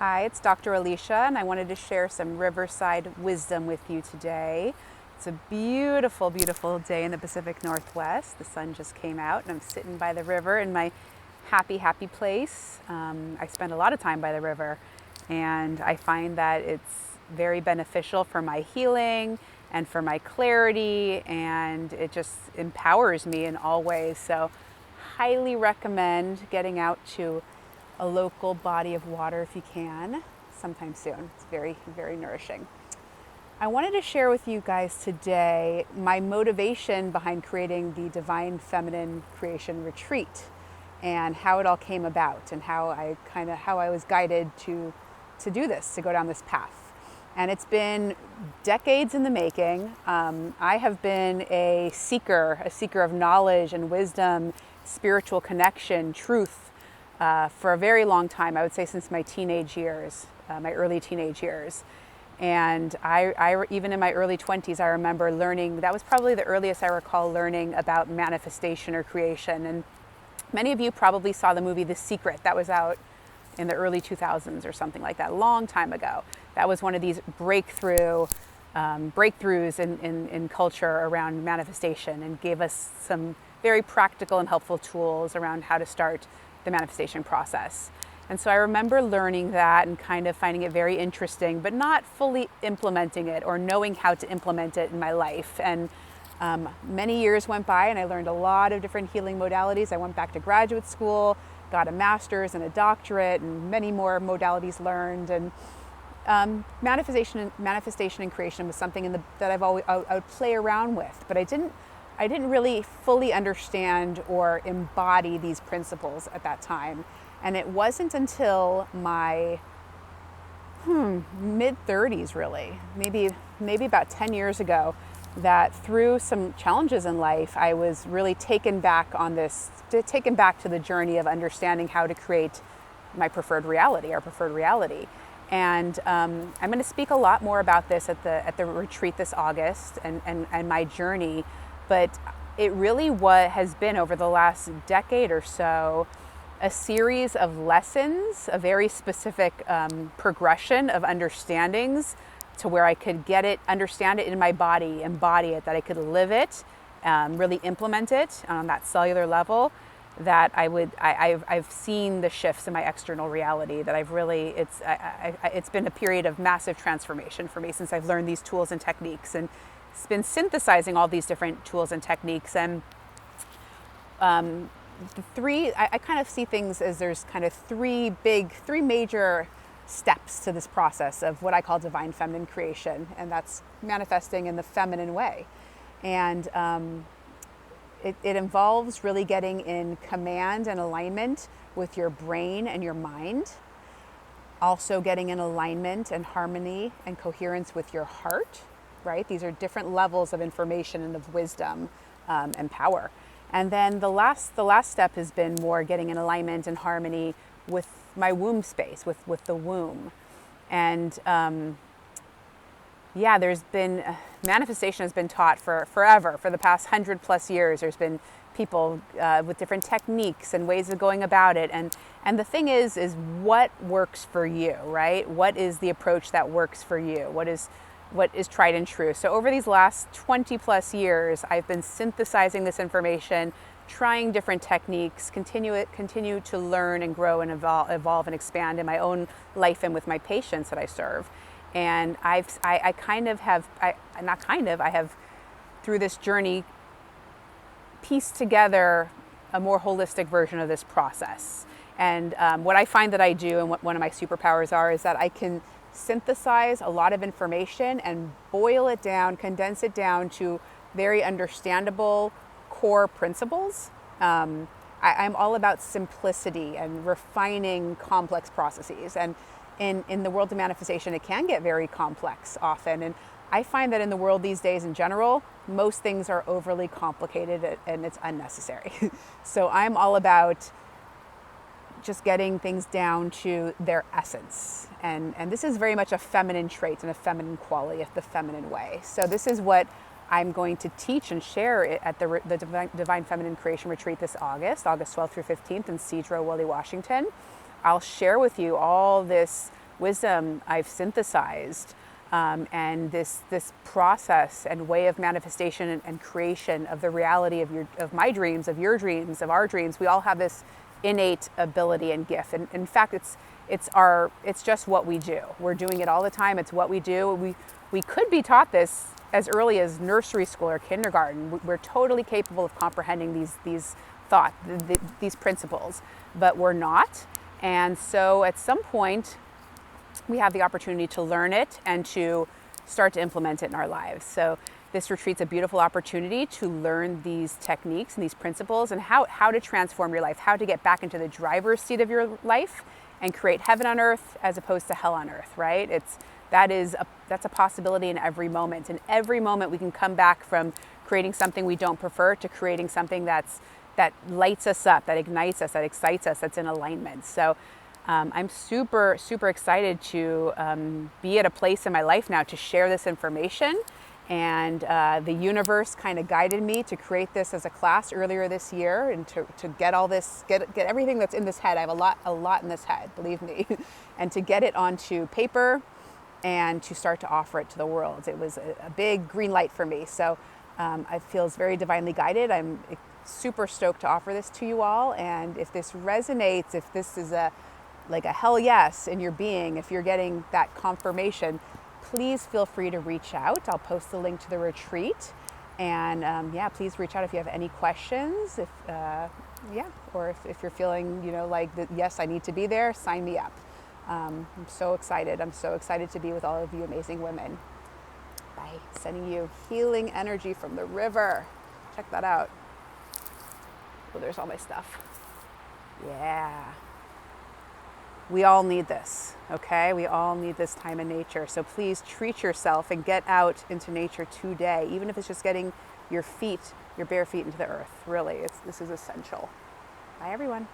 Hi, it's Dr. Alicia, and I wanted to share some riverside wisdom with you today. It's a beautiful, beautiful day in the Pacific Northwest. The sun just came out, and I'm sitting by the river in my happy, happy place. I spend a lot of time by the river, and I find that it's very beneficial for my healing and for my clarity, and it just empowers me in all ways. So, highly recommend getting out to a local body of water if you can sometime soon. It's very, very nourishing. I wanted to share with you guys today my motivation behind creating the Divine Feminine Creation Retreat and how it all came about and how I was guided to do this, to go down this path. And it's been decades in the making. I have been a seeker of knowledge and wisdom, spiritual connection, truth, for a very long time. I would say since my teenage years, my early teenage years. And I even in my early 20s, I remember learning, that was probably the earliest I recall learning about manifestation or creation. And many of you probably saw the movie The Secret that was out in the early 2000s or something like that, a long time ago. That was one of these breakthroughs in culture around manifestation, and gave us some very practical and helpful tools around how to start the manifestation process. And so I remember learning that and kind of finding it very interesting, but not fully implementing it or knowing how to implement it in my life. And many years went by, and I learned a lot of different healing modalities. I went back to graduate school, got a master's and a doctorate, and many more modalities learned. And manifestation and creation was something that I would play around with, but I didn't really fully understand or embody these principles at that time. And it wasn't until my mid 30s, really, maybe about 10 years ago, that through some challenges in life, I was really taken back to the journey of understanding how to create my preferred reality, our preferred reality. And I'm going to speak a lot more about this at the retreat this August and my journey. But it really has been, over the last decade or so, a series of lessons, a very specific progression of understandings to where I could understand it in my body, embody it, that I could live it, really implement it on that cellular level, that I've seen the shifts in my external reality, that it's been a period of massive transformation for me since I've learned these tools and techniques, and it's been synthesizing all these different tools and techniques. And I kind of see things as there's kind of three major steps to this process of what I call divine feminine creation, and that's manifesting in the feminine way. And it involves really getting in command and alignment with your brain and your mind, also getting in alignment and harmony and coherence with your heart. Right? These are different levels of information and of wisdom and power. And then the last step has been more getting in alignment and harmony with my womb space, with the womb. And there's been, manifestation has been taught forever, for the past 100+ years. There's been people with different techniques and ways of going about it. And the thing is what works for you, right? What is the approach that works for you? What is tried and true. So over these last 20+ years, I've been synthesizing this information, trying different techniques, continue to learn and grow and evolve and expand in my own life and with my patients that I serve. And I have through this journey pieced together a more holistic version of this process. And what I find that I do, and what one of my superpowers is that I can synthesize a lot of information and boil it down, condense it down to very understandable core principles. I'm all about simplicity and refining complex processes. And in the world of manifestation, it can get very complex often. And I find that in the world these days in general, most things are overly complicated and it's unnecessary. So I'm all about just getting things down to their essence. And this is very much a feminine trait and a feminine quality, the feminine way. So this is what I'm going to teach and share at the Divine Feminine Creation Retreat this August 12th through 15th in Cedro, Woolley, Washington. I'll share with you all this wisdom I've synthesized, and this process and way of manifestation and creation of the reality of my dreams, of your dreams, of our dreams. We all have this innate ability and gift, and in fact, it's just what we do. We're doing it all the time. It's what we do. We could be taught this as early as nursery school or kindergarten. We're totally capable of comprehending these thoughts, these principles, but we're not. And so at some point, we have the opportunity to learn it and to start to implement it in our lives. So this retreat's a beautiful opportunity to learn these techniques and these principles and how to transform your life, how to get back into the driver's seat of your life and create heaven on earth as opposed to hell on earth, right? That's a possibility in every moment. In every moment we can come back from creating something we don't prefer to creating something that lights us up, that ignites us, that excites us, that's in alignment. So I'm super, super excited to be at a place in my life now to share this information. And the universe kind of guided me to create this as a class earlier this year, and to get all this, get everything that's in this head. I have a lot in this head, believe me, and to get it onto paper and to start to offer it to the world. It was a big green light for me. So it feels very divinely guided. I'm super stoked to offer this to you all. And if this resonates, if this is like a hell yes in your being, if you're getting that confirmation, please feel free to reach out. I'll post the link to the retreat. And please reach out if you have any questions. Or if you're feeling, like, yes, I need to be there, sign me up. I'm so excited. I'm so excited to be with all of you amazing women. Bye. Sending you healing energy from the river. Check that out. Oh, there's all my stuff. Yeah. We all need this, okay? We all need this time in nature. So please treat yourself and get out into nature today, even if it's just getting your bare feet into the earth. Really, this is essential. Bye, everyone.